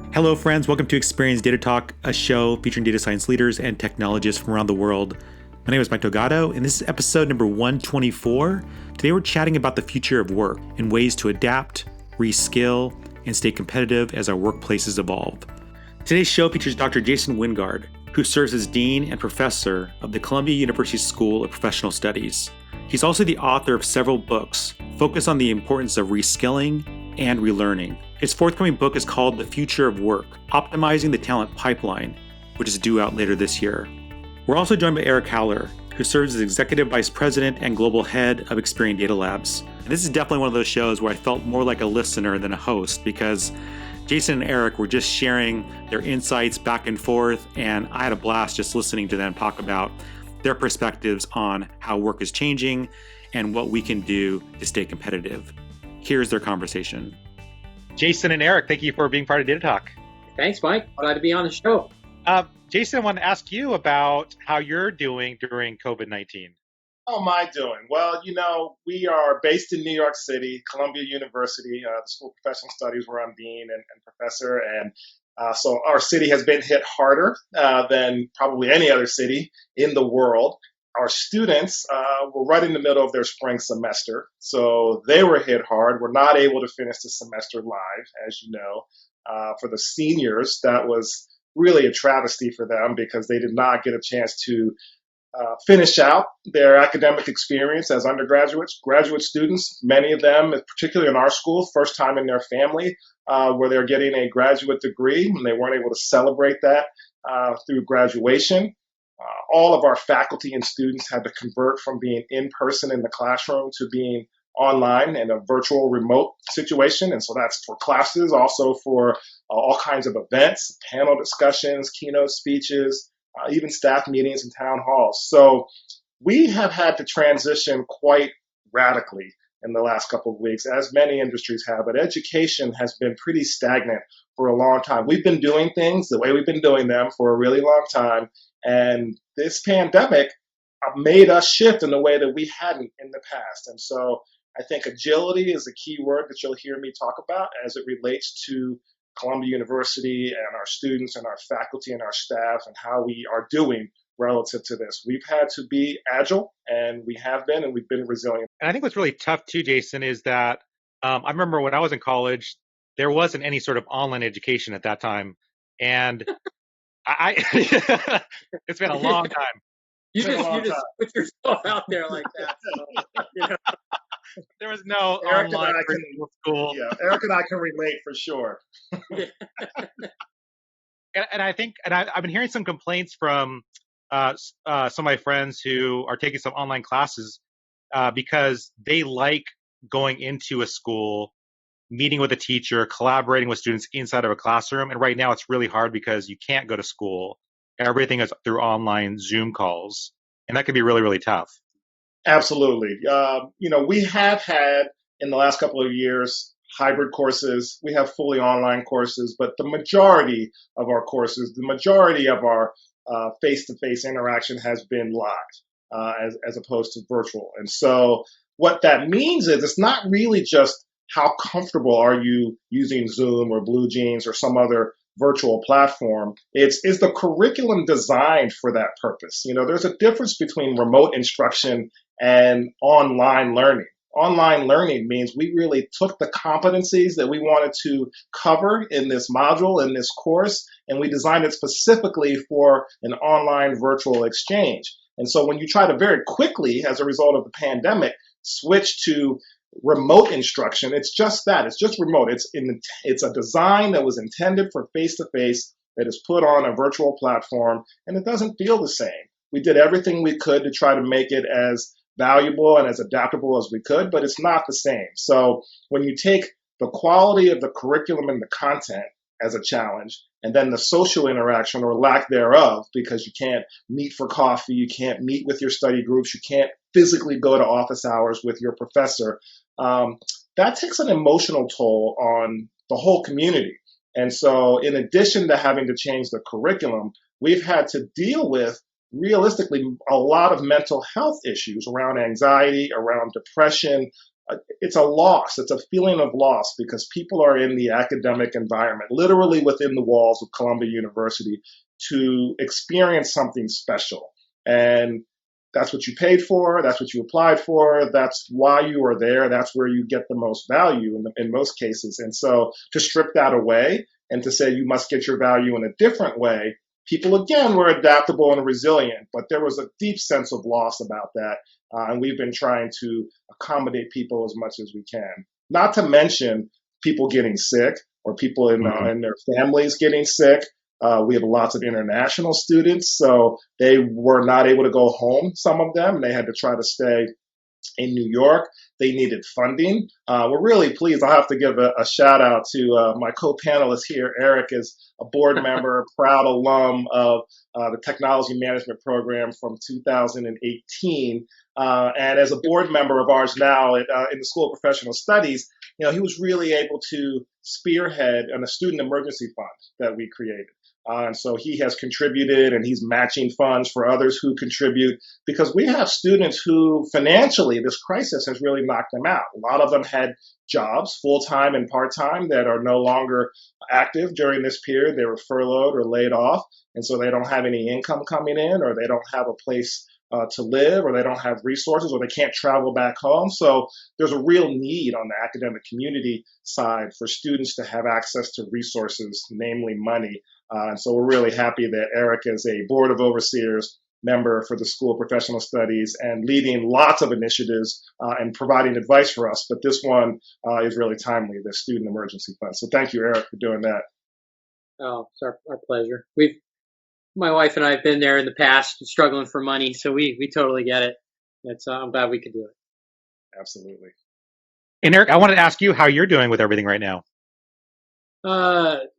Hello, friends. Welcome to Experience Data Talk, a show featuring data science leaders and technologists from around the world. My name is Mike Delgado, and this is episode number 124. Today, we're chatting about the future of work and ways to adapt, reskill, and stay competitive as our workplaces evolve. Today's show features Dr. Jason Wingard, who serves as Dean and Professor of the Columbia University School of Professional Studies. He's also the author of several books focused on the importance of reskilling and relearning. His forthcoming book is called The Future of Work, Optimizing the Talent Pipeline, which is due out later this year. We're also joined by Eric Howler, who serves as Executive Vice President and Global Head of Experian Datalabs. And this is definitely one of those shows where I felt more like a listener than a host because Jason and Eric were just sharing their insights back and forth, and I had a blast just listening to them talk about their perspectives on how work is changing and what we can do to stay competitive. Here's their conversation. Jason and Eric, thank you for being part of Data Talk. Thanks, Mike. Glad to be on the show. Jason, I want to ask you about how you're doing during COVID-19. How am I doing? Well, we are based in New York City, Columbia University, the School of Professional Studies, where I'm dean and professor. And so our city has been hit harder than probably any other city in the world. Our students were right in the middle of their spring semester, so they were hit hard. We're not able to finish the semester live, as you know. For the seniors, that was really a travesty for them because they did not get a chance to finish out their academic experience as undergraduates. Graduate students, many of them, particularly in our school, first time in their family where they're getting a graduate degree, and they weren't able to celebrate that through graduation. All of our faculty and students had to convert from being in person in the classroom to being online in a virtual remote situation. And so that's for classes, also for all kinds of events, panel discussions, keynote speeches, even staff meetings and town halls. So we have had to transition quite radically in the last couple of weeks, as many industries have, but education has been pretty stagnant for a long time. We've been doing things the way we've been doing them for a really long time, and this pandemic made us shift in a way that we hadn't in the past. And so I think agility is a key word that you'll hear me talk about as it relates to Columbia University and our students and our faculty and our staff and how we are doing relative to this. We've had to be agile, and we have been, and we've been resilient. And I think what's really tough too, Jason, is that I remember when I was in college, there wasn't any sort of online education at that time. And it's been a long time. You just put yourself out there like that. So, There was no Eric online school. Yeah, Eric and I can relate for sure. And I think, I've been hearing some complaints from some of my friends who are taking some online classes because they like going into a school, meeting with a teacher, collaborating with students inside of a classroom. And right now it's really hard because you can't go to school. Everything is through online Zoom calls. And that can be really, really tough. Absolutely. We have had in the last couple of years hybrid courses. We have fully online courses, but the majority of our courses, the majority of our face-to-face interaction has been live as opposed to virtual. And so what that means is it's not really just how comfortable are you using Zoom or Blue Jeans or some other virtual platform. Is the curriculum designed for that purpose? There's a difference between remote instruction and online learning. Online learning means we really took the competencies that we wanted to cover in this module, in this course, and we designed it specifically for an online virtual exchange. And so when you try to very quickly, as a result of the pandemic, switch to remote instruction, it's just that. It's just remote. It's a design that was intended for face-to-face that is put on a virtual platform, and it doesn't feel the same. We did everything we could to try to make it as valuable and as adaptable as we could, but it's not the same. So when you take the quality of the curriculum and the content as a challenge, and then the social interaction or lack thereof, because you can't meet for coffee, you can't meet with your study groups, you can't physically go to office hours with your professor, that takes an emotional toll on the whole community. And so in addition to having to change the curriculum, we've had to deal with realistically a lot of mental health issues around anxiety, around depression, it's a loss. It's a feeling of loss because people are in the academic environment, literally within the walls of Columbia University, to experience something special. And that's what you paid for. That's what you applied for. That's why you are there. That's where you get the most value in most cases. And so to strip that away and to say you must get your value in a different way, people again were adaptable and resilient, but there was a deep sense of loss about that. And we've been trying to accommodate people as much as we can. Not to mention people getting sick or people in their families getting sick. We have lots of international students, so they were not able to go home, some of them, and they had to try to stay in New York. They needed funding. We're really pleased. I'll have to give a shout out to my co-panelist here. Eric is a board member, proud alum of the technology management program from 2018. And as a board member of ours now in the School of Professional Studies, he was really able to spearhead a student emergency fund that we created. And so he has contributed and he's matching funds for others who contribute because we have students who financially this crisis has really knocked them out. A lot of them had jobs, full-time and part-time, that are no longer active during this period. They were furloughed or laid off. And so they don't have any income coming in, or they don't have a place to live, or they don't have resources, or they can't travel back home. So there's a real need on the academic community side for students to have access to resources, namely money. And so we're really happy that Eric is a Board of Overseers member for the School of Professional Studies and leading lots of initiatives and providing advice for us. But this one is really timely, the Student Emergency Fund. So thank you, Eric, for doing that. Oh, it's our pleasure. My wife and I have been there in the past, struggling for money, so we totally get it. I'm glad we could do it. Absolutely. And Eric, I wanted to ask you how you're doing with everything right now. Well,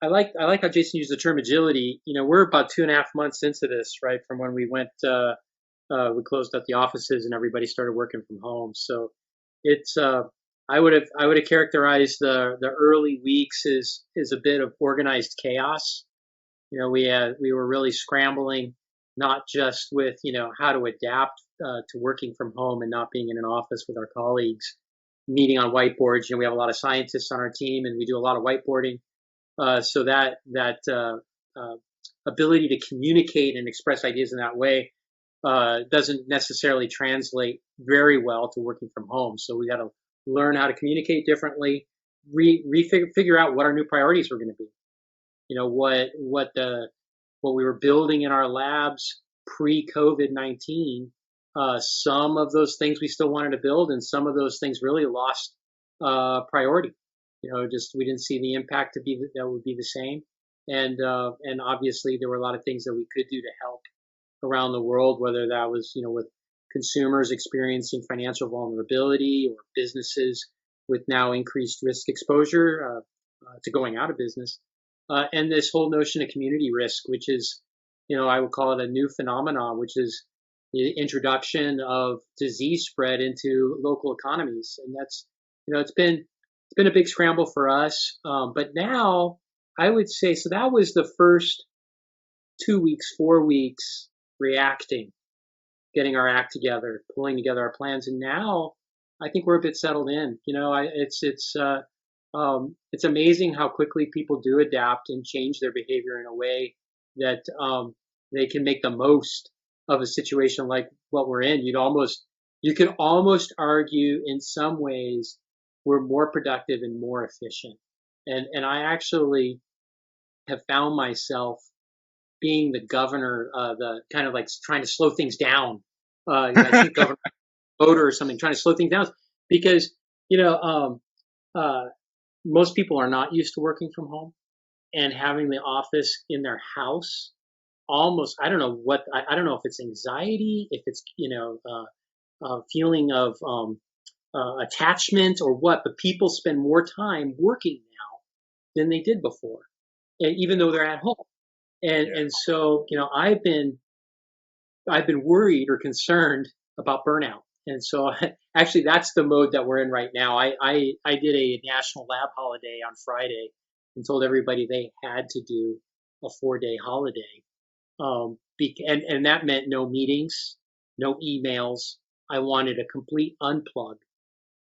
I like how Jason used the term agility. We're about 2.5 months into this, right? From when we went, we closed up the offices and everybody started working from home. So it's, I would have characterized the early weeks as a bit of organized chaos. We were really scrambling, not just with, how to adapt to working from home and not being in an office with our colleagues, meeting on whiteboards. We have a lot of scientists on our team and we do a lot of whiteboarding. So that ability to communicate and express ideas in that way doesn't necessarily translate very well to working from home. So we got to learn how to communicate differently, figure out what our new priorities were going to be. What we were building in our labs pre-COVID-19. Some of those things we still wanted to build, and some of those things really lost priority. Just we didn't see the impact that would be the same, and obviously there were a lot of things that we could do to help around the world, whether that was with consumers experiencing financial vulnerability or businesses with now increased risk exposure to going out of business, and this whole notion of community risk, which is I would call it a new phenomenon, which is the introduction of disease spread into local economies, and that's it's been a big scramble for us. But now I would say, so that was the first 2 weeks, 4 weeks reacting, getting our act together, pulling together our plans. And now I think we're a bit settled in. It's amazing how quickly people do adapt and change their behavior in a way that they can make the most of a situation like what we're in. You could almost argue in some ways we're more productive and more efficient. And I actually have found myself being the governor, the kind of like trying to slow things down. I think Governor Voter or something, trying to slow things down because, most people are not used to working from home and having the office in their house. Almost, I don't know if it's anxiety, if it's, feeling of, attachment or what, but people spend more time working now than they did before, even though they're at home. And so, I've been worried or concerned about burnout. And so actually that's the mode that we're in right now. I did a national lab holiday on Friday and told everybody they had to do a 4-day holiday. And that meant no meetings, no emails. I wanted a complete unplug.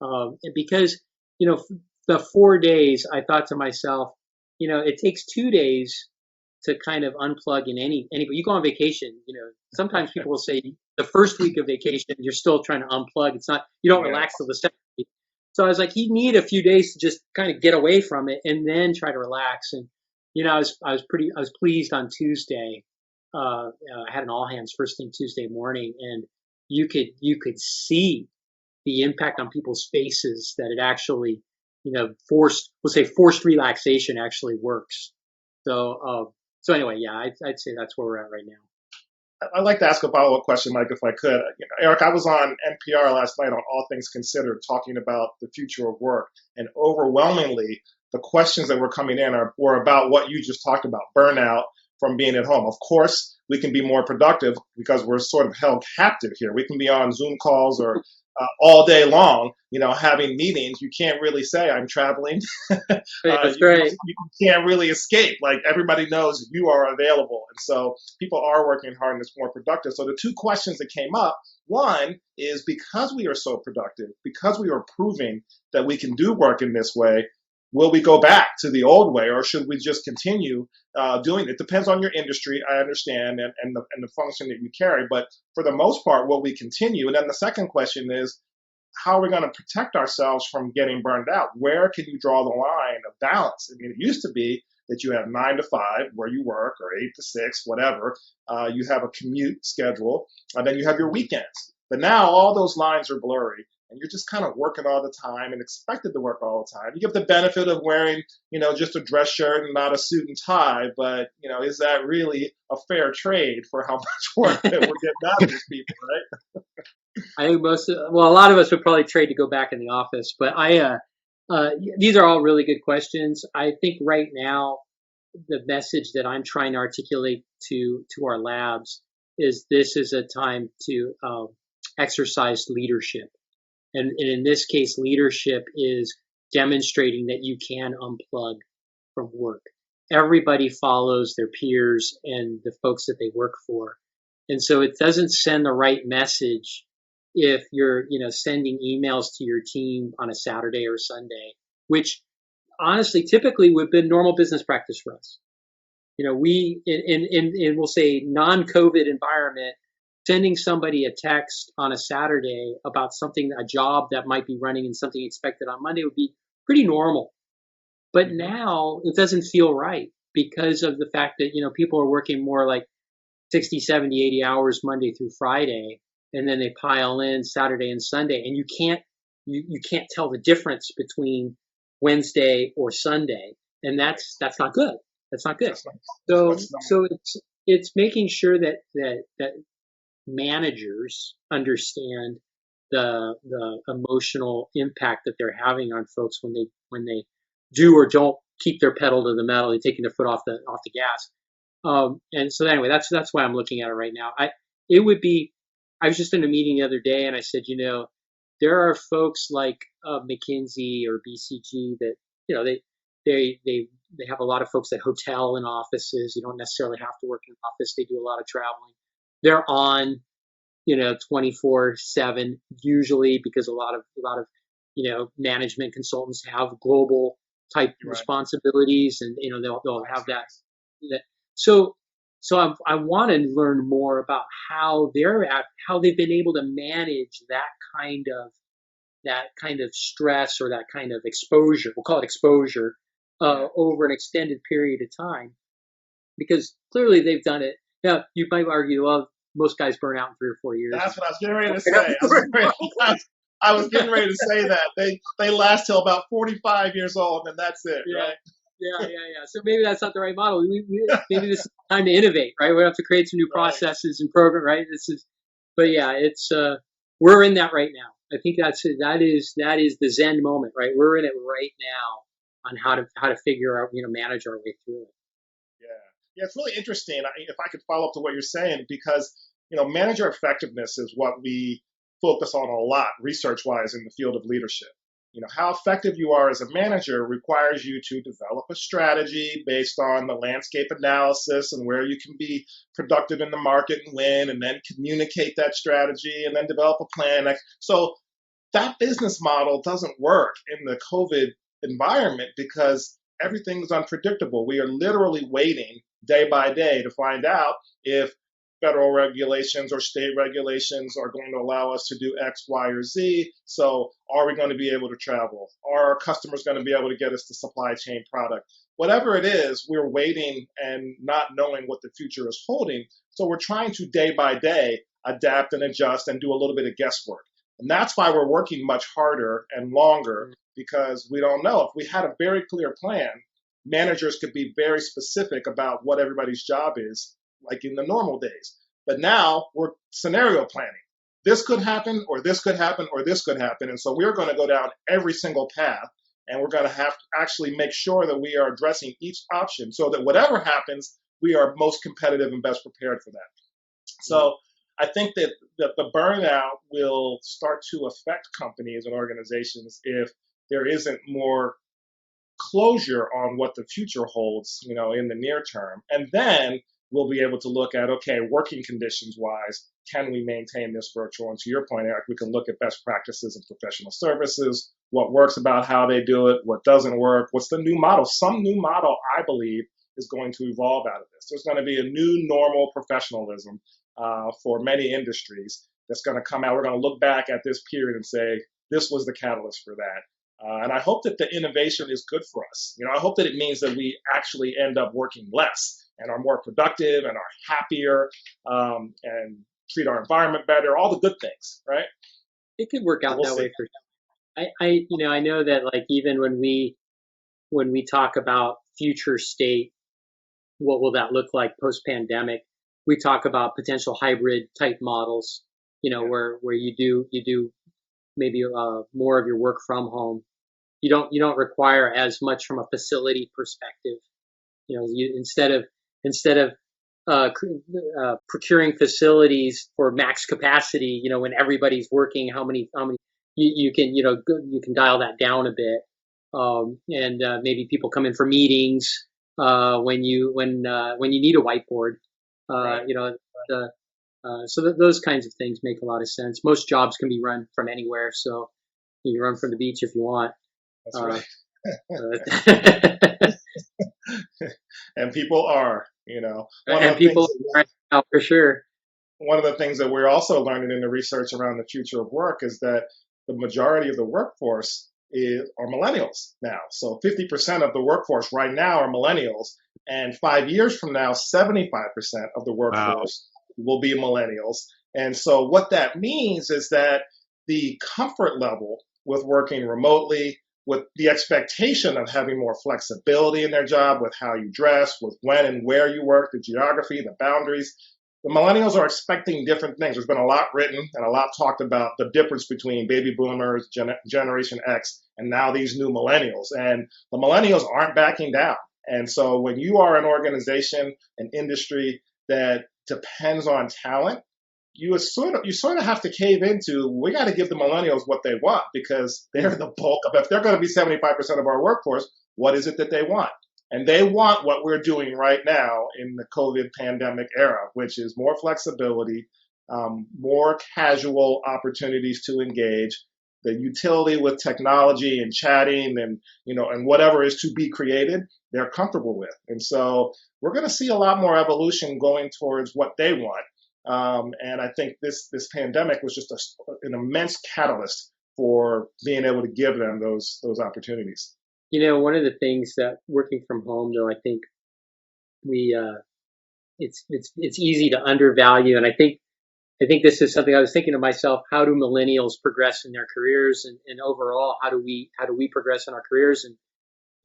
And because, the 4 days, I thought to myself, it takes 2 days to kind of unplug in any, you go on vacation, sometimes people will say the first week of vacation, you're still trying to unplug. It's not, you don't relax till the second week. So I was like, you need a few days to just kind of get away from it and then try to relax. And, I was pleased on Tuesday. I had an all hands first thing Tuesday morning, and you could see the impact on people's faces that it actually, forced relaxation actually works. So anyway, yeah, I'd say that's where we're at right now. I'd like to ask a follow-up question, Mike, if I could. Eric, I was on NPR last night on All Things Considered talking about the future of work, and overwhelmingly, the questions that were coming in were about what you just talked about, burnout from being at home. Of course, we can be more productive because we're sort of held captive here. We can be on Zoom calls or all day long, having meetings. You can't really say I'm traveling. That's right. You can't really escape. Like, everybody knows you are available. And so people are working hard and it's more productive. So the two questions that came up, one is, because we are so productive, because we are proving that we can do work in this way, will we go back to the old way, or should we just continue doing it? Depends on your industry, I understand, and the function that you carry. But for the most part, will we continue? And then the second question is, how are we going to protect ourselves from getting burned out? Where can you draw the line of balance? I mean, it used to be that you have 9 to 5 where you work, or 8 to 6, whatever. You have a commute schedule, and then you have your weekends. But now all those lines are blurry, and you're just kind of working all the time and expected to work all the time. You get the benefit of wearing, just a dress shirt and not a suit and tie, but, is that really a fair trade for how much work that we're getting out of these people, right? I think a lot of us would probably trade to go back in the office, but these are all really good questions. I think right now, the message that I'm trying to articulate to our labs is this is a time to exercise leadership. And in this case, leadership is demonstrating that you can unplug from work. Everybody follows their peers and the folks that they work for. And so it doesn't send the right message if you're, sending emails to your team on a Saturday or Sunday, which honestly, typically would have been normal business practice for us. We, in we'll say non-COVID environment, sending somebody a text on a Saturday about a job that might be running and something expected on Monday would be pretty normal. But now it doesn't feel right because of the fact that, people are working more like 60, 70, 80 hours Monday through Friday, and then they pile in Saturday and Sunday, and you can't tell the difference between Wednesday or Sunday. And that's not good. That's not good. So it's making sure that managers understand the emotional impact that they're having on folks when they do or don't keep their pedal to the metal, they're taking their foot off the gas. And so anyway, that's why I'm looking at it right now. I was just in a meeting the other day, and I said, there are folks like McKinsey or BCG that they have a lot of folks that hotel in offices. You don't necessarily have to work in an office. They do a lot of traveling. They're on, 24/7 usually, because a lot of management consultants have global type responsibilities, and they'll have that. So I want to learn more about how they've been able to manage that kind of stress or that kind of exposure. We'll call it exposure over an extended period of time, because clearly they've done it. Now, you might argue, well, most guys burn out in 3 or 4 years. That's what I was getting ready to say. I was getting ready to say that. They last till about 45 years old, and that's it, right? Yeah. So maybe that's not the right model. Maybe this is time to innovate, right? We have to create some new processes and program, right? It's we're in that right now. I think that is the Zen moment, right? We're in it right now on how to figure out, manage our way through it. Yeah, it's really interesting. If I could follow up to what you're saying, because manager effectiveness is what we focus on a lot research-wise in the field of leadership. How effective you are as a manager requires you to develop a strategy based on the landscape analysis and where you can be productive in the market and win, and then communicate that strategy and then develop a plan. So that business model doesn't work in the COVID environment because everything's unpredictable. We are literally waiting day by day to find out if federal regulations or state regulations are going to allow us to do X, Y, or Z. So are we going to be able to travel? Are our customers going to be able to get us the supply chain product? Whatever it is, we're waiting and not knowing what the future is holding. So we're trying to day by day adapt and adjust and do a little bit of guesswork. And that's why we're working much harder and longer, because we don't know. If we had a very clear plan, managers could be very specific about what everybody's job is, like in the normal days. But now we're scenario planning. This could happen, or this could happen, or this could happen. And so we're going to go down every single path, and we're going to have to actually make sure that we are addressing each option so that whatever happens, we are most competitive and best prepared for that. So I think that the burnout will start to affect companies and organizations if there isn't more closure on what the future holds, in the near term. And then we'll be able to look at, okay, working conditions wise, can we maintain this virtual? And to your point, Eric, we can look at best practices in professional services, what works about how they do it, what doesn't work, what's the new model. Some new model, I believe, is going to evolve out of this. There's going to be a new normal professionalism for many industries that's going to come out. We're going to look back at this period and say, this was the catalyst for that. And I hope that the innovation is good for us. I hope that it means that we actually end up working less and are more productive and are happier and treat our environment better, all the good things, right? It could work out that way for sure. I know that, like, even when we talk about future state, what will that look like post pandemic? We talk about potential hybrid type models, where you do maybe more of your work from home. You don't require as much from a facility perspective. Instead of procuring facilities for max capacity, when everybody's working, how many you can dial that down a bit, and maybe people come in for meetings when you need a whiteboard, Right. so those kinds of things make a lot of sense. Most jobs can be run from anywhere, so you can run from the beach if you want. That's right. And people are, And people are, for sure. One of the things that we're also learning in the research around the future of work is that the majority of the workforce are millennials now. So 50% of the workforce right now are millennials. And 5 years from now, 75% of the workforce will be millennials. And so what that means is that the comfort level with working remotely, with the expectation of having more flexibility in their job, with how you dress, with when and where you work, the geography, the boundaries, the millennials are expecting different things. There's been a lot written and a lot talked about the difference between baby boomers, Generation X, and now these new millennials. And the millennials aren't backing down. And so when you are an organization, an industry that depends on talent, you sort of have to cave into, we got to give the millennials what they want, because they're the bulk of, if they're going to be 75% of our workforce, what is it that they want? And they want what we're doing right now in the COVID pandemic era, which is more flexibility, more casual opportunities to engage, the utility with technology and chatting and, and whatever is to be created, they're comfortable with. And so we're going to see a lot more evolution going towards what they want. And I think this pandemic was just an immense catalyst for being able to give them those opportunities. One of the things that working from home, though, I think it's easy to undervalue, and I think this is something I was thinking to myself: how do millennials progress in their careers, and overall, how do we progress in our careers? And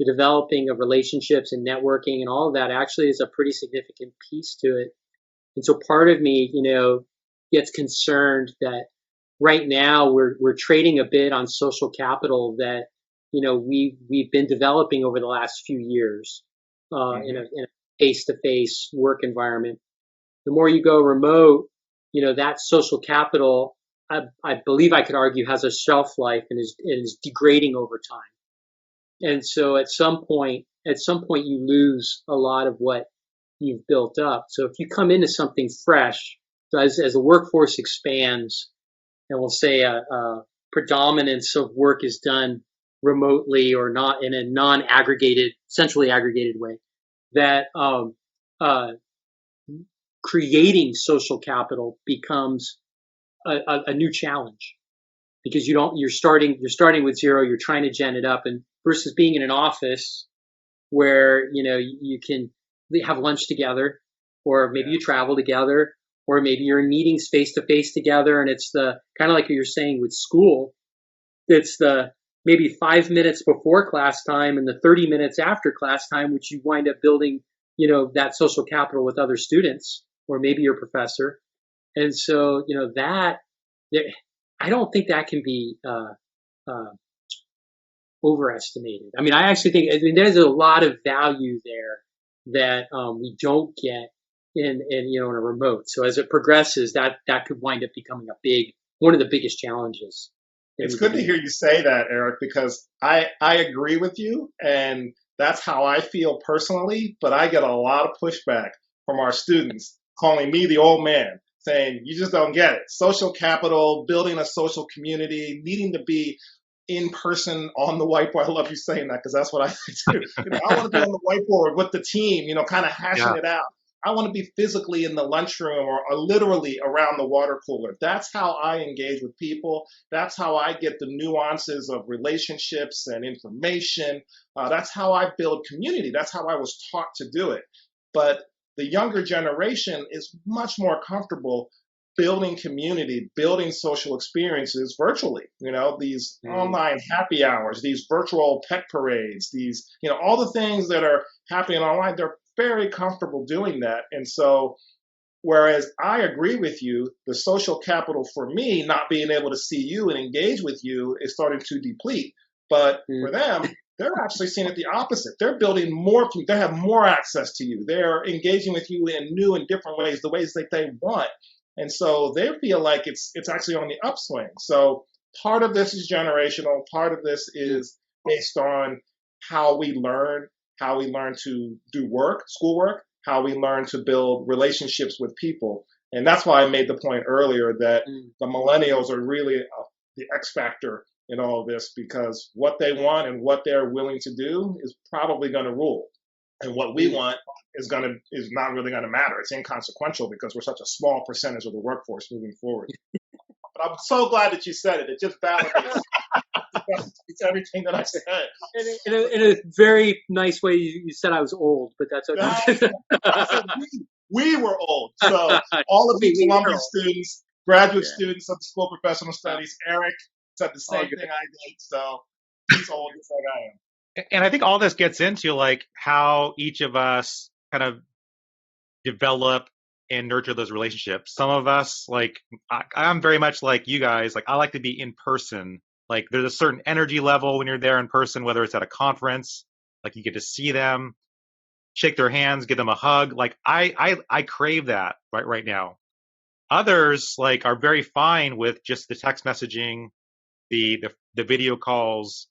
the developing of relationships and networking and all of that actually is a pretty significant piece to it. And so part of me, gets concerned that right now we're trading a bit on social capital that we've been developing over the last few years in a face-to-face work environment. The more you go remote, that social capital I believe I could argue has a shelf life and is degrading over time. And so at some point you lose a lot of what you've built up. So if you come into something fresh, so as the workforce expands, and we'll say a predominance of work is done remotely or not in a non-aggregated, centrally aggregated way, that creating social capital becomes a new challenge, because you're starting with zero, you're trying to gen it up, and versus being in an office where you can have lunch together, or maybe you travel together, or maybe you're in meetings face to face together, and it's the kind of like you're saying with school, it's the maybe 5 minutes before class time and the 30 minutes after class time, which you wind up building that social capital with other students, or maybe your professor. And so that I don't think that can be overestimated. I mean, I actually think there's a lot of value there that we don't get in a remote. So as it progresses, that could wind up becoming one of the biggest challenges. It's good to hear you say that, Eric, because I agree with you, and that's how I feel personally. But I get a lot of pushback from our students calling me the old man, saying you just don't get it. Social capital, building a social community, needing to be in person on the whiteboard. I love you saying that, because that's what I do. I want to be on the whiteboard with the team, kind of hashing it out. I want to be physically in the lunchroom or literally around the water cooler. That's how I engage with people. That's how I get the nuances of relationships and information. That's how I build community. That's how I was taught to do it. But the younger generation is much more comfortable building community, building social experiences virtually. These online happy hours, these virtual pet parades, these, all the things that are happening online, they're very comfortable doing that. And so, whereas I agree with you, the social capital for me, not being able to see you and engage with you, is starting to deplete. But for them, they're actually seeing it the opposite. They're building more, they have more access to you. They're engaging with you in new and different ways, the ways that they want. And so they feel like it's actually on the upswing. So part of this is generational. Part of this is based on how we learn to do schoolwork, how we learn to build relationships with people. And that's why I made the point earlier that the millennials are really the X factor in all of this, because what they want and what they're willing to do is probably going to rule. And what we want is not really going to matter. It's inconsequential because we're such a small percentage of the workforce moving forward. But I'm so glad that you said it. It just validates it's everything that I said. In a very nice way, you said I was old, but that's okay. We were old. So all of the Columbia students, graduate students of the School of Professional Studies, Eric said the same thing I did. So he's old just like I am. And I think all this gets into like how each of us kind of develop and nurture those relationships. Some of us, like I'm very much like you guys, like I like to be in person. Like there's a certain energy level when you're there in person, whether it's at a conference, like you get to see them, shake their hands, give them a hug. Like I crave that right now. Others like are very fine with just the text messaging, the video calls,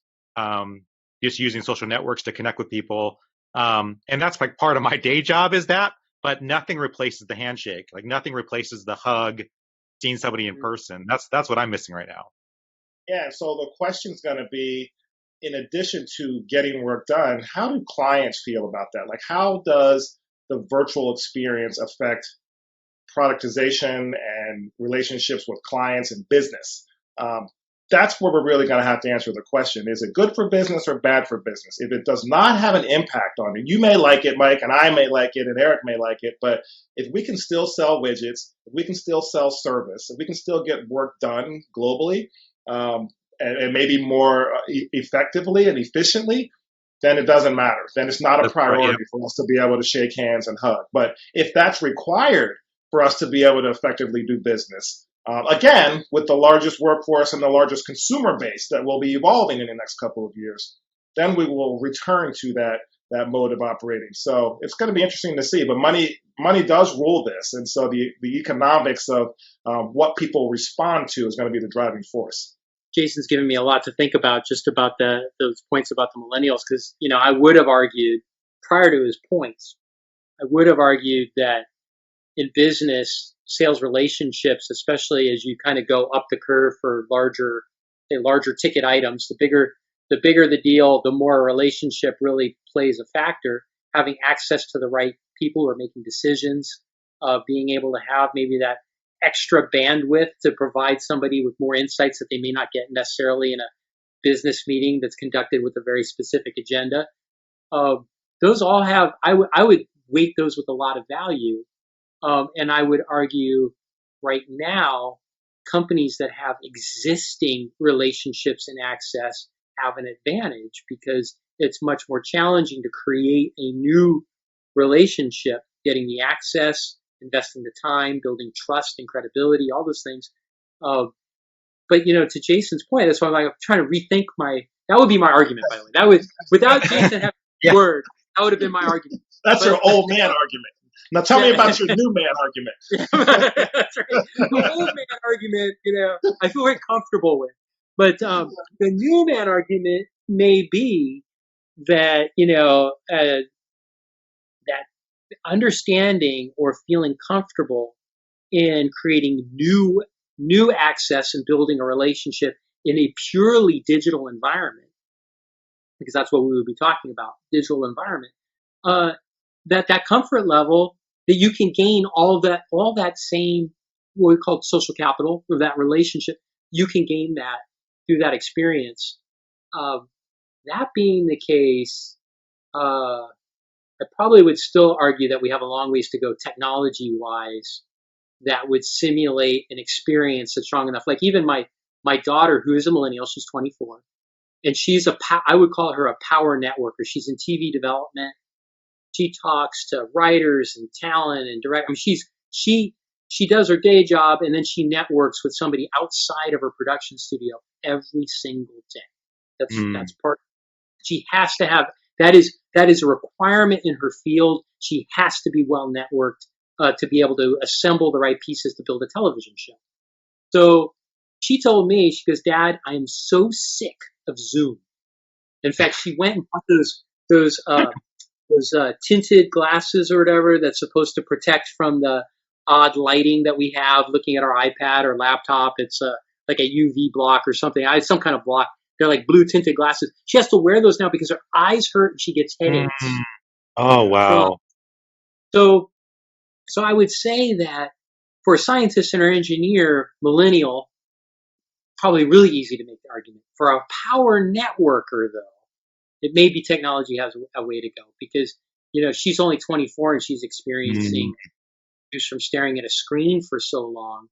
just using social networks to connect with people. And that's like part of my day job is that, but nothing replaces the handshake. Like nothing replaces the hug, seeing somebody in person. That's what I'm missing right now. Yeah. So the question's going to be, in addition to getting work done, how do clients feel about that? Like how does the virtual experience affect productization and relationships with clients and business? That's where we're really going to have to answer the question. Is it good for business or bad for business? If it does not have an impact on it, you may like it, Mike, and I may like it, and Eric may like it, but if we can still sell widgets, if we can still sell service, if we can still get work done globally, and maybe more effectively and efficiently, then it doesn't matter. Then it's not a priority for us to be able to shake hands and hug. But if that's required for us to be able to effectively do business, again, with the largest workforce and the largest consumer base that will be evolving in the next couple of years, then we will return to that that mode of operating. So it's going to be interesting to see. But money does rule this, and so the economics of what people respond to is going to be the driving force. Jason's given me a lot to think about just about those points about the millennials, because I would have argued prior to his points, I would have argued that in business sales relationships, especially as you kind of go up the curve for larger ticket items, the bigger the deal, the more a relationship really plays a factor. Having access to the right people who are making decisions, being able to have maybe that extra bandwidth to provide somebody with more insights that they may not get necessarily in a business meeting that's conducted with a very specific agenda. Those all have, I would weight those with a lot of value. And I would argue right now, companies that have existing relationships and access have an advantage, because it's much more challenging to create a new relationship, getting the access, investing the time, building trust and credibility, all those things. But to Jason's point, that's why I'm trying to rethink that would be my argument, by the way. That would, without Jason having a word, that would have been my argument. That's your old man argument. Now tell me about your new man argument. That's right. The old man argument, I feel very comfortable with. But the new man argument may be that, that understanding or feeling comfortable in creating new access and building a relationship in a purely digital environment, because that's what we would be talking about, digital environment, that comfort level, that you can gain all that same, what we call social capital, or that relationship, you can gain that through that experience. That being the case, I probably would still argue that we have a long ways to go technology-wise that would simulate an experience that's strong enough. Like even my daughter, who is a millennial, she's 24, and she's I would call her a power networker. She's in TV development. She talks to writers and talent and direct. I mean, she does her day job, and then she networks with somebody outside of her production studio every single day. That's part. She has to have that is a requirement in her field. She has to be well networked to be able to assemble the right pieces to build a television show. So she told me, she goes, "Dad, I am so sick of Zoom." In fact, she went and bought those tinted glasses or whatever that's supposed to protect from the odd lighting that we have looking at our iPad or laptop. It's like a UV block or something. Some kind of block. They're like blue tinted glasses. She has to wear those now because her eyes hurt and she gets headaches. Oh, wow. So I would say that for a scientist and an engineer, millennial, probably really easy to make the argument. For a power networker, though, it may be technology has a way to go, because, she's only 24 and she's experiencing just from staring at a screen for so long.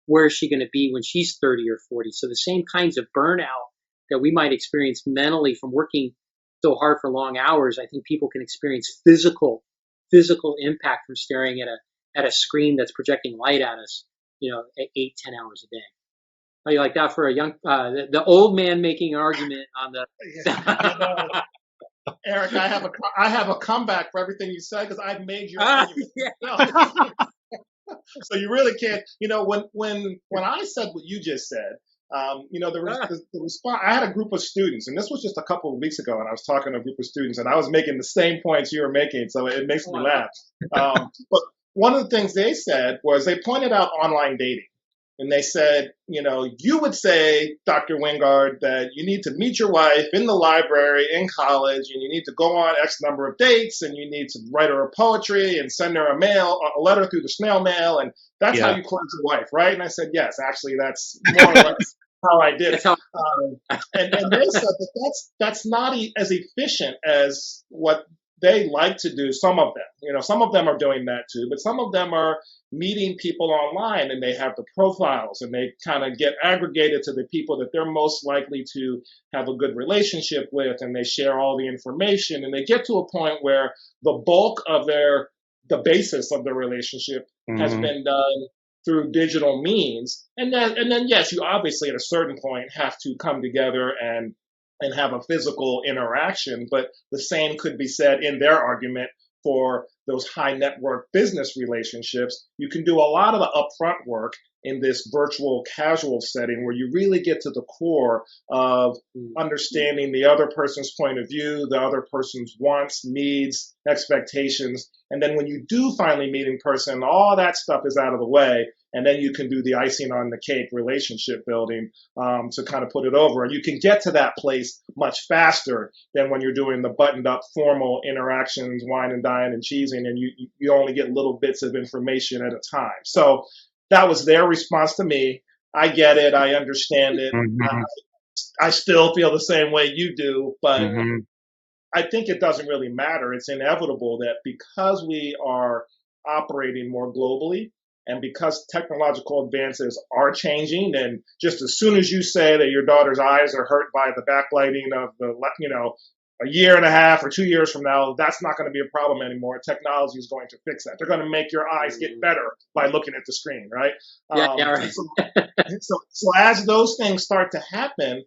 Where is she going to be when she's 30 or 40? So the same kinds of burnout that we might experience mentally from working so hard for long hours, I think people can experience physical impact from staring at a screen that's projecting light at us, 8-10 hours a day. How do you like that for a young, the old man making an argument on the? Eric, I have a comeback for everything you said, because I've made your argument. Yeah. So you really can't. When I said what you just said, the response. I had a group of students, and this was just a couple of weeks ago, and I was talking to a group of students, and I was making the same points you were making, so it makes me laugh. But one of the things they said was they pointed out online dating. And they said, you would say, Dr. Wingard, that you need to meet your wife in the library in college, and you need to go on X number of dates, and you need to write her a poetry and send her a letter through the snail mail, and that's how you close your wife, right? And I said, yes, actually, that's more or less how I did it. And they said that's not as efficient as what they like to do. Some of them, some of them are doing that too, but some of them are meeting people online, and they have the profiles, and they kind of get aggregated to the people that they're most likely to have a good relationship with, and they share all the information, and they get to a point where the bulk of the basis of the relationship has been done through digital means. And then yes, you obviously at a certain point have to come together and and have a physical interaction. But the same could be said in their argument for those high network business relationships. You can do a lot of the upfront work in this virtual casual setting where you really get to the core of understanding the other person's point of view, the other person's wants, needs, expectations. And then when you do finally meet in person, all that stuff is out of the way. And then you can do the icing on the cake relationship building to kind of put it over. And you can get to that place much faster than when you're doing the buttoned up formal interactions, wine and dine and cheesing, and you only get little bits of information at a time. So that was their response to me. I get it. I understand it. Mm-hmm. I still feel the same way you do, but Mm-hmm. I think it doesn't really matter. It's inevitable that because we are operating more globally and because technological advances are changing, and just as soon as you say that your daughter's eyes are hurt by the backlighting of the, a year and a half or 2 years from now, that's not going to be a problem anymore. Technology is going to fix that. They're going to make your eyes get better by looking at the screen, right? Yeah, right. So as those things start to happen,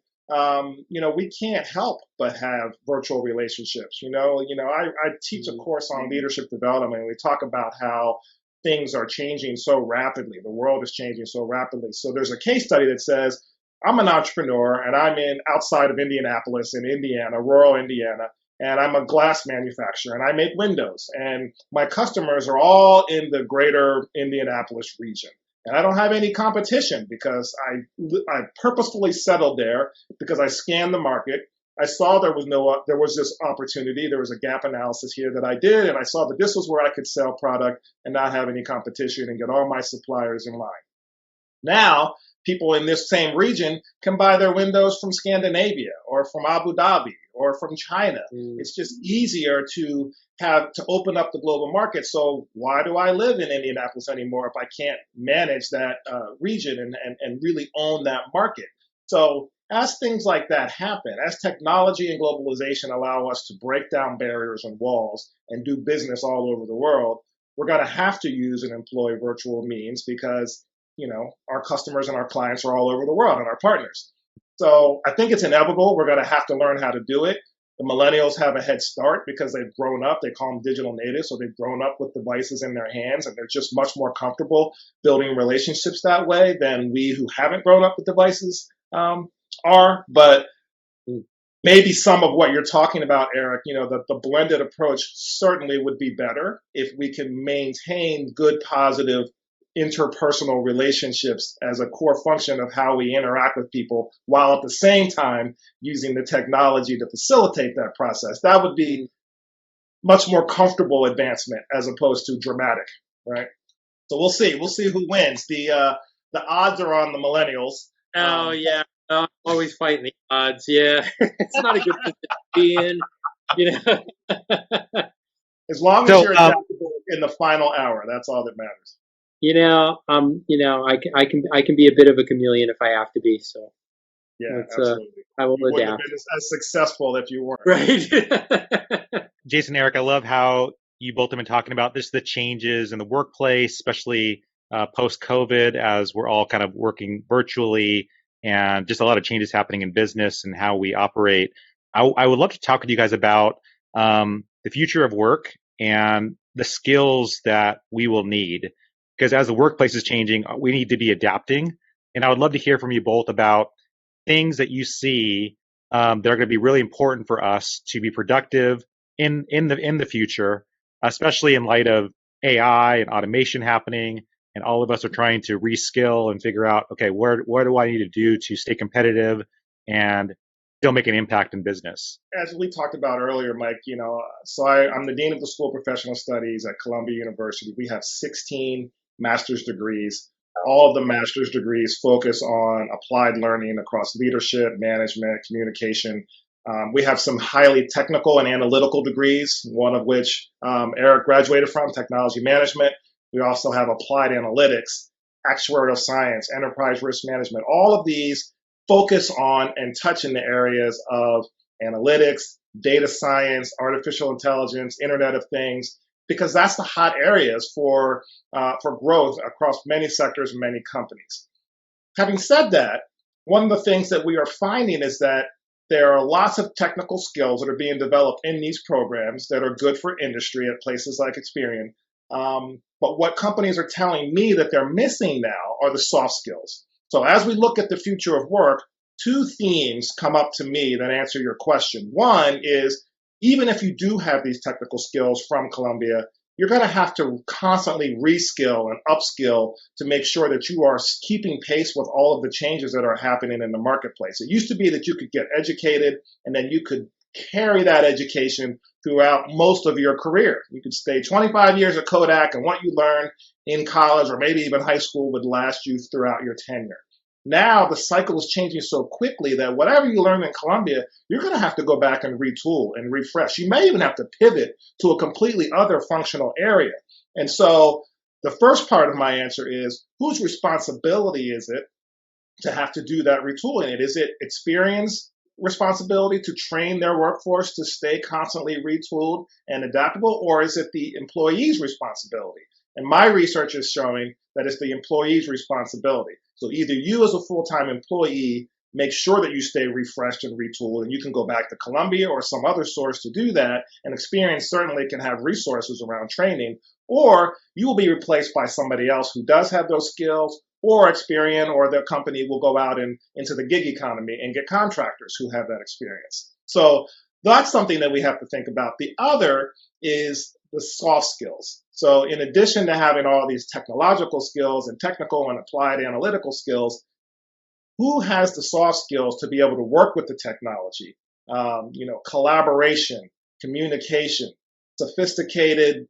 we can't help but have virtual relationships. I teach a course on leadership development, and we talk about how things are changing so rapidly. The world is changing so rapidly. So there's a case study that says, I'm an entrepreneur and I'm outside of Indianapolis in Indiana, rural Indiana, and I'm a glass manufacturer and I make windows, and my customers are all in the greater Indianapolis region. And I don't have any competition because I purposefully settled there because I scanned the market. I saw there was this opportunity. There was a gap analysis here that I did, and I saw that this was where I could sell product and not have any competition and get all my suppliers in line. Now, people in this same region can buy their windows from Scandinavia or from Abu Dhabi or from China. It's just easier to open up the global market. So why do I live in Indianapolis anymore if I can't manage that region and really own that market? So as things like that happen, as technology and globalization allow us to break down barriers and walls and do business all over the world, we're going to have to use and employ virtual means because our customers and our clients are all over the world and our partners. So I think it's inevitable. We're going to have to learn how to do it. The millennials have a head start because they've grown up. They call them digital natives. So they've grown up with devices in their hands, and they're just much more comfortable building relationships that way than we who haven't grown up with devices are. But maybe some of what you're talking about, Eric, the blended approach certainly would be better if we can maintain good, positive interpersonal relationships as a core function of how we interact with people, while at the same time using the technology to facilitate that process. That would be much more comfortable advancement as opposed to dramatic, right? So we'll see. We'll see who wins. The odds are on the millennials. Oh, yeah. I'm always fighting the odds. Yeah. It's not a good position to be in, As long as you're adaptable in the final hour, that's all that matters. I can be a bit of a chameleon if I have to be. So yeah, absolutely. I will you adapt. Wouldn't have been as successful if you weren't. Right. Jason, Eric, I love how you both have been talking about the changes in the workplace, especially post-COVID, as we're all kind of working virtually, and just a lot of changes happening in business and how we operate. I would love to talk with you guys about the future of work and the skills that we will need. Because as the workplace is changing, we need to be adapting. And I would love to hear from you both about things that you see that are going to be really important for us to be productive in the future, especially in light of AI and automation happening. And all of us are trying to reskill and figure out, okay, what do I need to do to stay competitive and still make an impact in business? As we talked about earlier, Mike, so I'm the Dean of the School of Professional Studies at Columbia University. We have 16 master's degrees. All of the master's degrees focus on applied learning across leadership, management, communication. We have some highly technical and analytical degrees, one of which Eric graduated from, technology management. We also have applied analytics, actuarial science, enterprise risk management. All of these focus on and touch in the areas of analytics, data science, artificial intelligence, Internet of Things, because that's the hot areas for growth across many sectors and many companies. Having said that, one of the things that we are finding is that there are lots of technical skills that are being developed in these programs that are good for industry at places like Experian. But what companies are telling me that they're missing now are the soft skills. So as we look at the future of work, two themes come up to me that answer your question. One is, even if you do have these technical skills from Columbia, you're going to have to constantly reskill and upskill to make sure that you are keeping pace with all of the changes that are happening in the marketplace. It used to be that you could get educated and then you could carry that education throughout most of your career. You could stay 25 years at Kodak, and what you learned in college or maybe even high school would last you throughout your tenure. Now the cycle is changing so quickly that whatever you learn in Columbia, you're going to have to go back and retool and refresh. You may even have to pivot to a completely other functional area. And so the first part of my answer is, whose responsibility is it to have to do that retooling? Is it Experian's responsibility to train their workforce to stay constantly retooled and adaptable, or is it the employee's responsibility? And my research is showing that it's the employee's responsibility. So either you as a full-time employee make sure that you stay refreshed and retooled, and you can go back to Columbia or some other source to do that, and Experian certainly can have resources around training, or you will be replaced by somebody else who does have those skills, or Experian or their company will go out into the gig economy and get contractors who have that experience. So that's something that we have to think about. The other is the soft skills. So in addition to having all these technological skills and technical and applied analytical skills, who has the soft skills to be able to work with the technology? Collaboration, communication, sophisticated,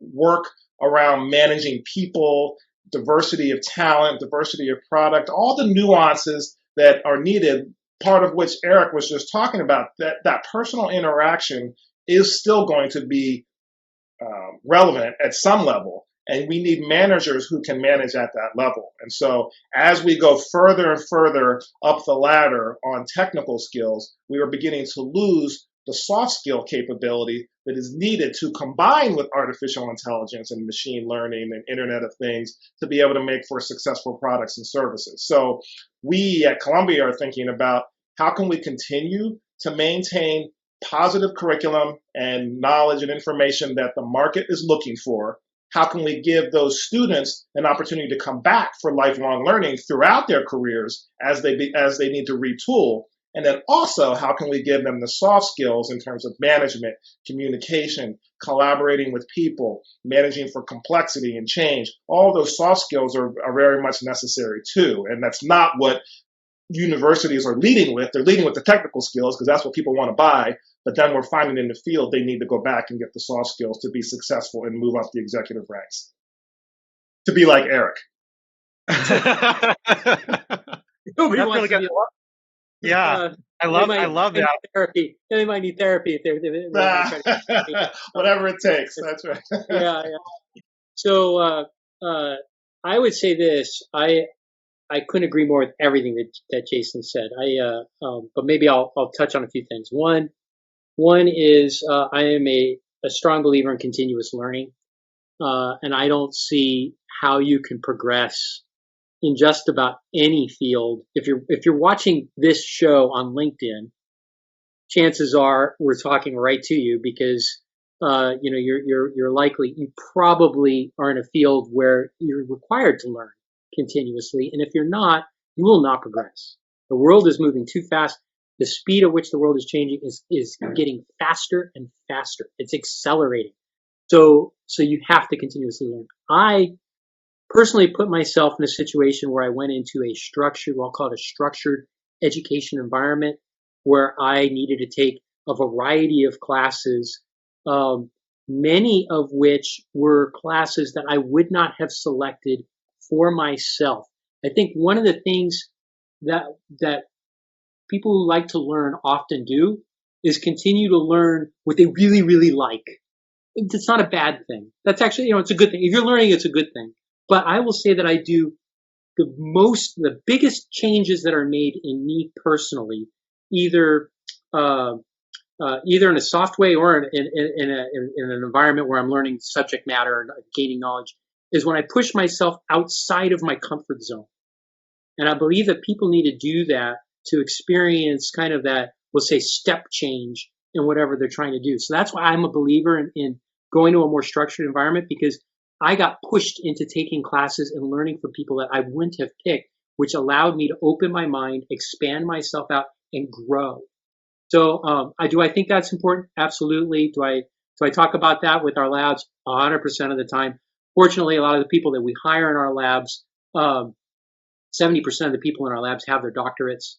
work around managing people, diversity of talent, diversity of product, all the nuances that are needed, part of which Eric was just talking about, that personal interaction is still going to be relevant at some level. And we need managers who can manage at that level. And so as we go further and further up the ladder on technical skills, we are beginning to lose the soft skill capability that is needed to combine with artificial intelligence and machine learning and Internet of Things to be able to make for successful products and services. So we at Columbia are thinking about, how can we continue to maintain positive curriculum and knowledge and information that the market is looking for? How can we give those students an opportunity to come back for lifelong learning throughout their careers as they need to retool? And then also, how can we give them the soft skills in terms of management, communication, collaborating with people, managing for complexity and change? All those soft skills are very much necessary too. And that's not what universities are leading with. They're leading with the technical skills because that's what people want to buy. But then we're finding in the field they need to go back and get the soft skills to be successful and move up the executive ranks. To be like Eric. Nobody wants to be yeah, I love that. Therapy. They might need therapy if they're whatever it takes. That's right. yeah. So I would say this. I couldn't agree more with everything that Jason said. But maybe I'll touch on a few things. One is I am a strong believer in continuous learning, and I don't see how you can progress in just about any field. If you're watching this show on LinkedIn, chances are we're talking right to you because you probably are in a field where you're required to learn continuously, and if you're not, you will not progress. The world is moving too fast. The speed at which the world is changing is getting faster and faster. It's accelerating. So you have to continuously learn. I personally put myself in a situation where I went into I'll call it a structured education environment where I needed to take a variety of classes, many of which were classes that I would not have selected for myself. I think one of the things that people who like to learn often do is continue to learn what they really, really like. It's not a bad thing. That's actually, it's a good thing. If you're learning, it's a good thing. But I will say that I do the biggest changes that are made in me personally, either in a soft way or in an environment where I'm learning subject matter and gaining knowledge, is when I push myself outside of my comfort zone. And I believe that people need to do that to experience kind of that, we'll say, step change in whatever they're trying to do. So that's why I'm a believer in going to a more structured environment, because I got pushed into taking classes and learning from people that I wouldn't have picked, which allowed me to open my mind, expand myself out, and grow. So I think that's important? Absolutely. Do I talk about that with our labs? 100% of the time. Fortunately, a lot of the people that we hire in our labs, 70% of the people in our labs have their doctorates.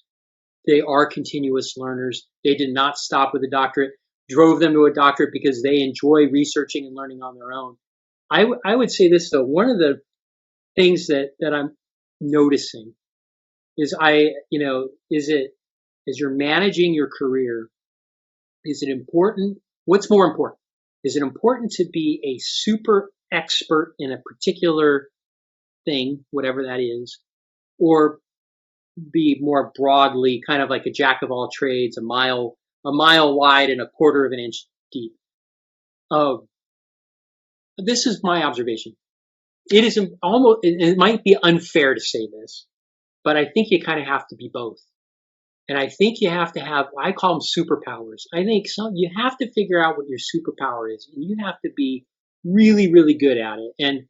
They are continuous learners. They did not stop with a doctorate, drove them to a doctorate because they enjoy researching and learning on their own. I would say this, though. One of the things that I'm noticing is as you're managing your career, is it important? What's more important? Is it important to be a super expert in a particular thing, whatever that is, or be more broadly kind of like a jack of all trades, a mile wide and a quarter of an inch deep? This is my observation. It is almost, it might be unfair to say this, but I think you kind of have to be both. And I think you have to have, I call them superpowers. I think you have to figure out what your superpower is, and you have to be really, really good at it. And,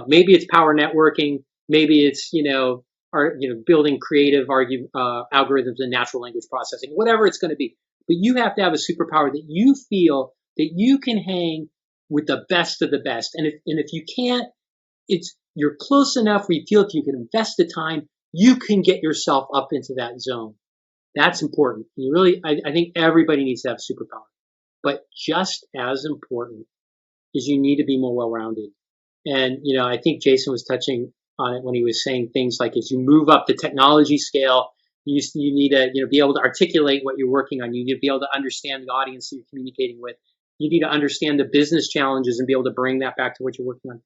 maybe it's power networking. Maybe it's, building creative algorithms and natural language processing, whatever it's going to be. But you have to have a superpower that you feel that you can hang with the best of the best. And if you can't, you're close enough where you feel if you can invest the time, you can get yourself up into that zone. That's important. I think everybody needs to have a superpower. But just as important is you need to be more well-rounded. And, I think Jason was touching on it when he was saying things like, as you move up the technology scale, you need to, be able to articulate what you're working on. You need to be able to understand the audience that you're communicating with. You need to understand the business challenges and be able to bring that back to what you're working on.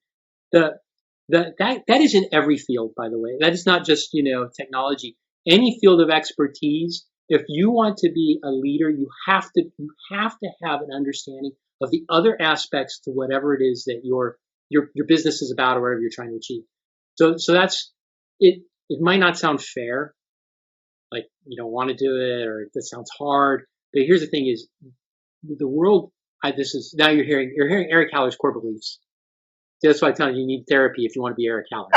That is in every field, by the way. That is not just, technology. Any field of expertise, if you want to be a leader, you have to have an understanding of the other aspects to whatever it is that your business is about or whatever you're trying to achieve. So that's it. It might not sound fair, like you don't want to do it or that sounds hard. But here's the thing: is the world. Now you're hearing Eric Haller's core beliefs. That's why I tell you need therapy if you want to be Eric Haller.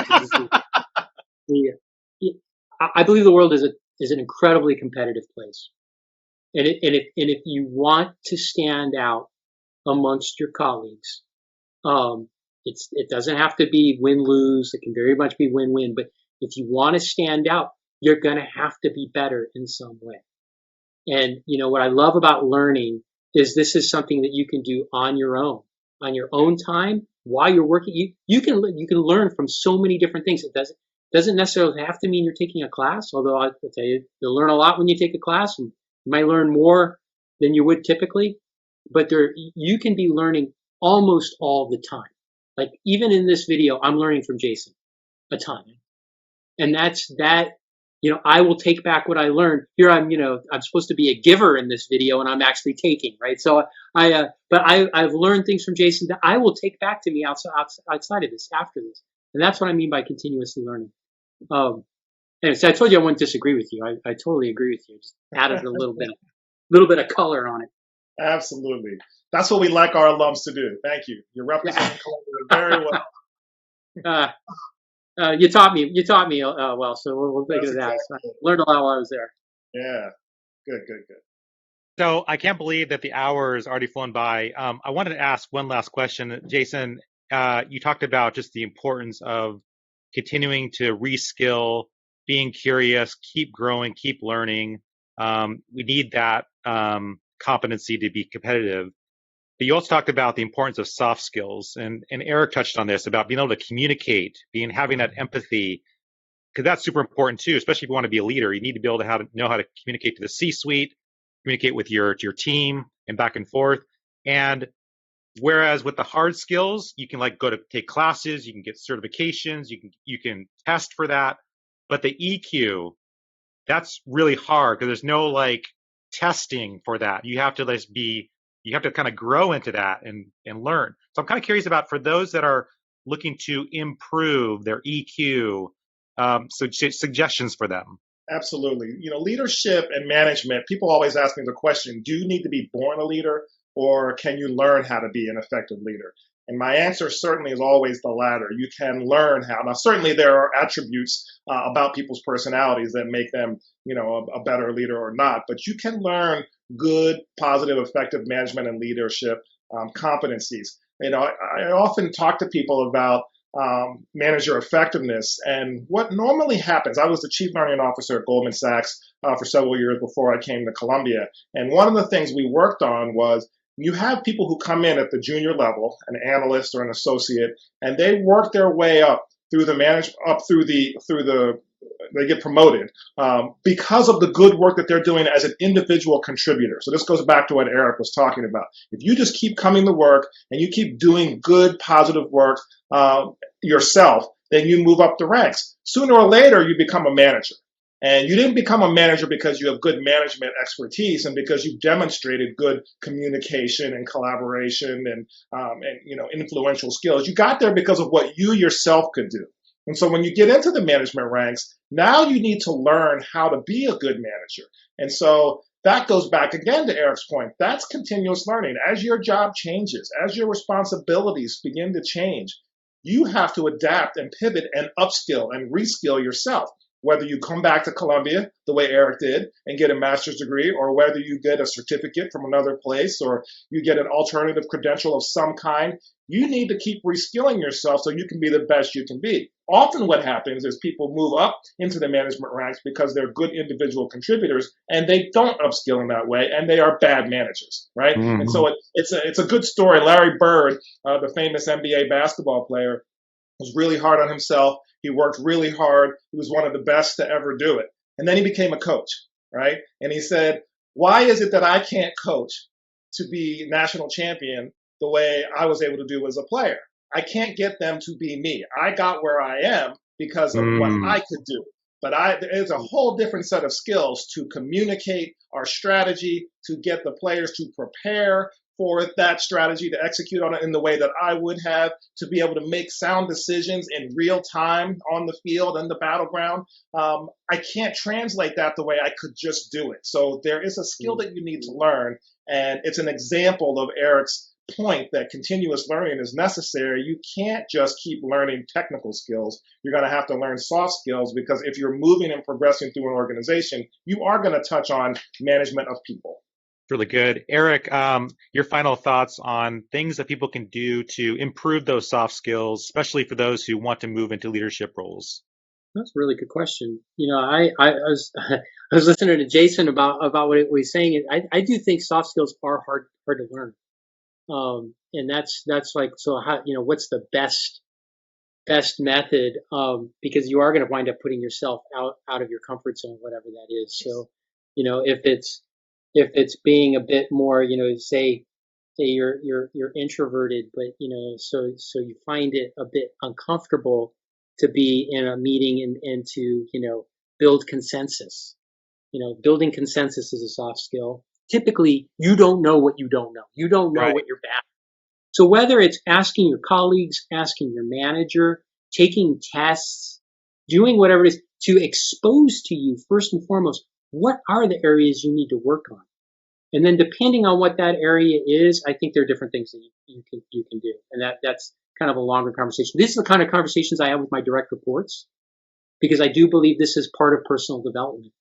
I believe the world is an incredibly competitive place, and if you want to stand out amongst your colleagues, it doesn't have to be win-lose. It can very much be win-win. But if you want to stand out, you're going to have to be better in some way. And what I love about learning is this is something that you can do on your own time while you're working. You can learn from so many different things. It doesn't necessarily have to mean you're taking a class, although I'll tell you, you'll learn a lot when you take a class, and you might learn more than you would typically, but you can be learning almost all the time. Like even in this video, I'm learning from Jason a ton. And that, I will take back what I learned. Here I'm supposed to be a giver in this video, and I'm actually taking, right? So I've learned things from Jason that I will take back to me outside of this, after this. And that's what I mean by continuously learning. Anyway, so I told you I wouldn't disagree with you. I totally agree with you. Just added a little bit of color on it. Absolutely. That's what we like our alums to do. Thank you. You're representing Columbia very well. You taught me well, so we'll think of that. So I learned a lot while I was there. Yeah. Good. So I can't believe that the hour is already flown by. I wanted to ask one last question. Jason, you talked about just the importance of continuing to reskill, being curious, keep growing, keep learning. We need that competency to be competitive. But you also talked about the importance of soft skills, and Eric touched on this about being able to communicate, having that empathy, because that's super important too, especially if you want to be a leader. You need to be able to know how to communicate to the C-suite, communicate with your team, and back and forth. And whereas with the hard skills, you can go to take classes, you can get certifications, you can test for that. But the EQ, that's really hard because there's no testing for that. You have to kind of grow into that and learn. So I'm kind of curious about, for those that are looking to improve their EQ, suggestions for them. Absolutely. Leadership and management, people always ask me the question, do you need to be born a leader or can you learn how to be an effective leader? And my answer certainly is always the latter. You can learn how. Now, certainly there are attributes about people's personalities that make them, a better leader or not, but you can learn good, positive, effective management and leadership competencies. I often talk to people about manager effectiveness. And what normally happens, I was the chief learning officer at Goldman Sachs for several years before I came to Columbia. And one of the things we worked on was you have people who come in at the junior level, an analyst or an associate, and they work their way up through the they get promoted because of the good work that they're doing as an individual contributor. So this goes back to what Eric was talking about. If you just keep coming to work and you keep doing good, positive work yourself, then you move up the ranks. Sooner or later, you become a manager. And you didn't become a manager because you have good management expertise and because you've demonstrated good communication and collaboration and influential skills. You got there because of what you yourself could do. And so when you get into the management ranks, now you need to learn how to be a good manager. And so that goes back again to Eric's point. That's continuous learning. As your job changes, as your responsibilities begin to change, you have to adapt and pivot and upskill and reskill yourself. Whether you come back to Columbia the way Eric did and get a master's degree, or whether you get a certificate from another place, or you get an alternative credential of some kind, you need to keep reskilling yourself so you can be the best you can be. Often what happens is people move up into the management ranks because they're good individual contributors and they don't upskill in that way and they are bad managers, right? Mm-hmm. And so it's a good story. Larry Bird, the famous NBA basketball player, was really hard on himself. He worked really hard. He was one of the best to ever do it. And then he became a coach, right? And he said, why is it that I can't coach to be national champion the way I was able to do as a player? I can't get them to be me. I got where I am because of what I could do. But there's a whole different set of skills to communicate our strategy, to get the players to prepare for that strategy, to execute on it in the way that I would have, to be able to make sound decisions in real time on the field and the battleground. I can't translate that the way I could just do it. So there is a skill that you need to learn. And it's an example of Eric's point that continuous learning is necessary. You can't just keep learning technical skills. You're going to have to learn soft skills, because if you're moving and progressing through an organization, you are going to touch on management of people. Really good. Eric, your final thoughts on things that people can do to improve those soft skills, especially for those who want to move into leadership roles? That's a really good question. I was I was listening to Jason about what he's saying. I do think soft skills are hard to learn. And that's like, so how, what's the best method? Because you are going to wind up putting yourself out of your comfort zone, whatever that is. So, if it's being a bit more, say you're introverted, but so you find it a bit uncomfortable to be in a meeting and to build consensus. Building consensus is a soft skill. Typically, you don't know what you don't know. You don't know what you're bad at. So whether it's asking your colleagues, asking your manager, taking tests, doing whatever it is to expose to you, first and foremost, what are the areas you need to work on? And then depending on what that area is, I think there are different things that you can do. And that's kind of a longer conversation. This is the kind of conversations I have with my direct reports, because I do believe this is part of personal development.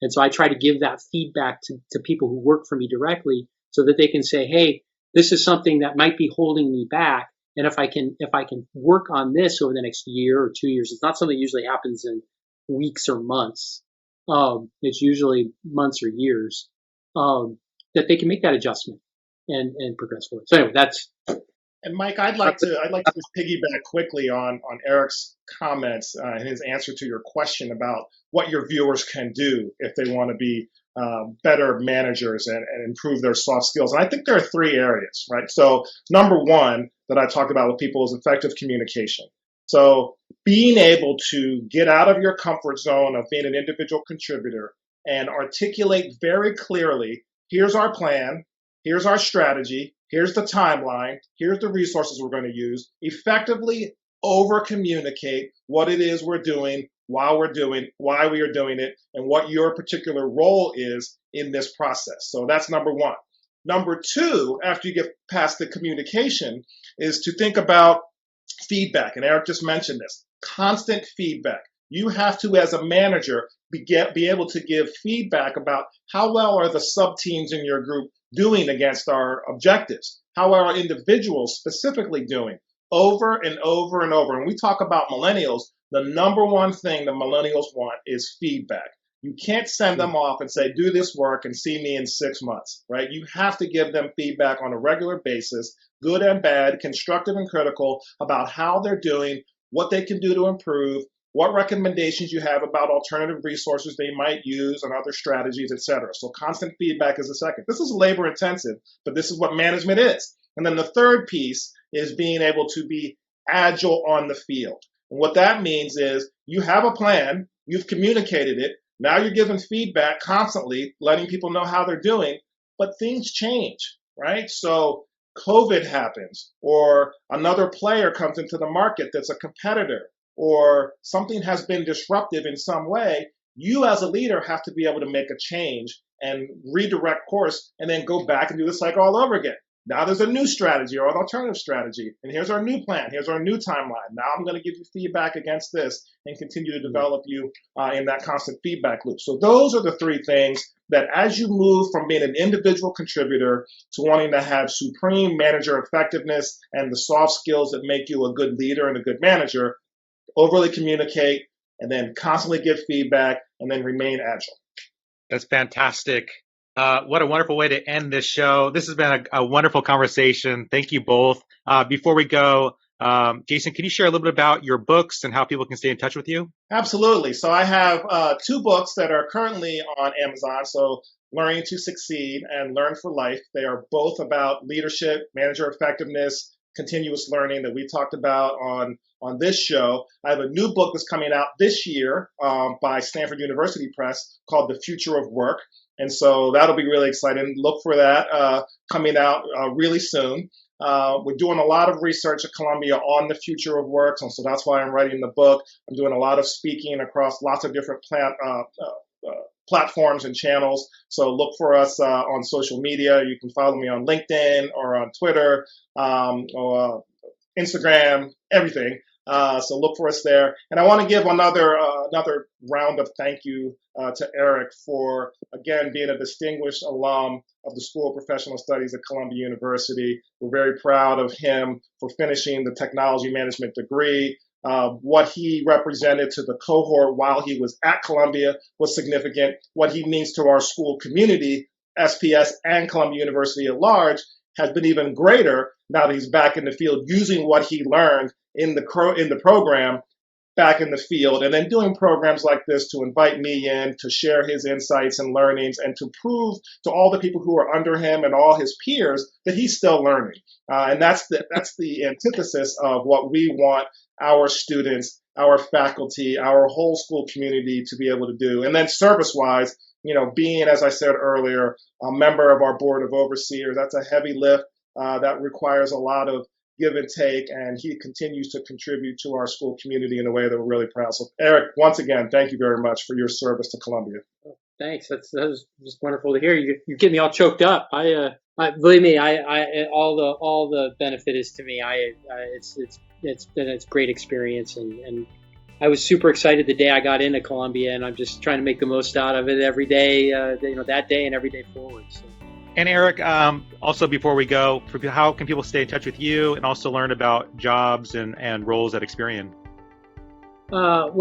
And so I try to give that feedback to people who work for me directly so that they can say, hey, this is something that might be holding me back. And if I can work on this over the next year or 2 years, it's not something that usually happens in weeks or months. It's usually months or years, that they can make that adjustment and progress forward. So anyway, that's. And Mike, I'd like to just piggyback quickly on Eric's comments and his answer to your question about what your viewers can do if they want to be better managers and improve their soft skills. And I think there are 3 areas, right? So number one that I talked about with people is effective communication. So being able to get out of your comfort zone of being an individual contributor and articulate very clearly, here's our plan, here's our strategy, here's the timeline, here's the resources we're going to use, effectively over-communicate what it is we're doing why we are doing it, and what your particular role is in this process. So that's number one. Number two, after you get past the communication, is to think about feedback. And Eric just mentioned this, constant feedback. You have to, as a manager, be able to give feedback about how well are the sub-teams in your group doing against our objectives? How are our individuals specifically doing? Over and over and over. And we talk about millennials, the number one thing the millennials want is feedback. You can't send them off and say, do this work and see me in 6 months, right? You have to give them feedback on a regular basis, good and bad, constructive and critical, about how they're doing, what they can do to improve, what recommendations you have about alternative resources they might use and other strategies, et cetera. So constant feedback is the second. This is labor intensive, but this is what management is. And then the third piece is being able to be agile on the field. And what that means is you have a plan, you've communicated it, now you're giving feedback constantly, letting people know how they're doing, but things change, right? So COVID happens, or another player comes into the market that's a competitor, or something has been disruptive in some way. You as a leader have to be able to make a change and redirect course and then go back and do the cycle all over again. Now there's a new strategy or an alternative strategy, and here's our new plan. Here's our new timeline. Now I'm going to give you feedback against this and continue to develop you in that constant feedback loop. So those are the three things that as you move from being an individual contributor to wanting to have supreme manager effectiveness and the soft skills that make you a good leader and a good manager, overly communicate, and then constantly give feedback, and then remain agile. That's fantastic. What a wonderful way to end this show. This has been a wonderful conversation. Thank you both. Before we go, Jason, can you share a little bit about your books and how people can stay in touch with you? Absolutely. So I have 2 books that are currently on Amazon. So Learning to Succeed and Learn for Life. They are both about leadership, manager effectiveness, continuous learning that we talked about on this show. I have a new book that's coming out this year by Stanford University Press called The Future of Work. And so that'll be really exciting. Look for that coming out really soon. We're doing a lot of research at Columbia on the future of work. So that's why I'm writing the book. I'm doing a lot of speaking across lots of different platforms and channels. So look for us on social media. You can follow me on LinkedIn or on Twitter or Instagram, everything. So look for us there. And I want to give another round of thank you to Eric for, again, being a distinguished alum of the School of Professional Studies at Columbia University. We're very proud of him for finishing the technology management degree. What he represented to the cohort while he was at Columbia was significant. What he means to our school community, SPS and Columbia University at large, has been even greater now that he's back in the field using what he learned in the program back in the field, and then doing programs like this to invite me in to share his insights and learnings and to prove to all the people who are under him and all his peers that he's still learning. And that's the antithesis of what we want our students, our faculty, our whole school community to be able to do. And then service-wise, being, as I said earlier, a member of our board of overseers, that's a heavy lift that requires a lot of give and take, and he continues to contribute to our school community in a way that we're really proud. So, Eric, once again, thank you very much for your service to Columbia. Thanks. That was just wonderful to hear. You get me all choked up. I believe me. All the benefit is to me. It's been a great experience, and I was super excited the day I got into Columbia, and I'm just trying to make the most out of it every day. That day and every day forward. So. And Eric, also before we go, how can people stay in touch with you and also learn about jobs and roles at Experian? Well,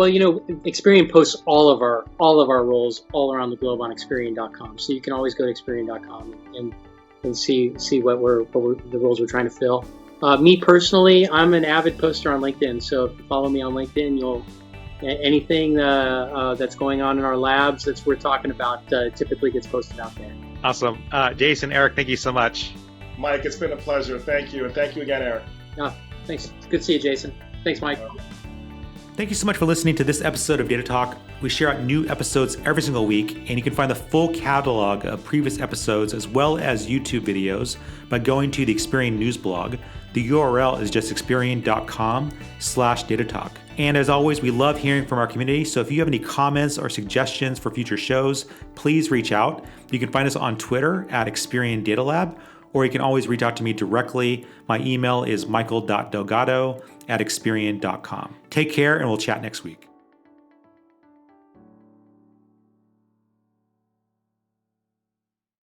Experian posts all of our roles all around the globe on Experian.com. So you can always go to Experian.com and see what the roles we're trying to fill. Me personally, I'm an avid poster on LinkedIn. So if you follow me on LinkedIn, anything that's going on in our labs that's worth talking about typically gets posted out there. Awesome. Jason, Eric, thank you so much. Mike, it's been a pleasure. Thank you. And thank you again, Eric. Thanks. Good to see you, Jason. Thanks, Mike. Thank you so much for listening to this episode of Data Talk. We share out new episodes every single week, and you can find the full catalog of previous episodes as well as YouTube videos by going to the Experian News blog. The URL is just experian.com/datatalk. And as always, we love hearing from our community. So if you have any comments or suggestions for future shows, please reach out. You can find us on Twitter at Experian Datalab, or you can always reach out to me directly. My email is michael.delgado@experian.com. Take care, and we'll chat next week.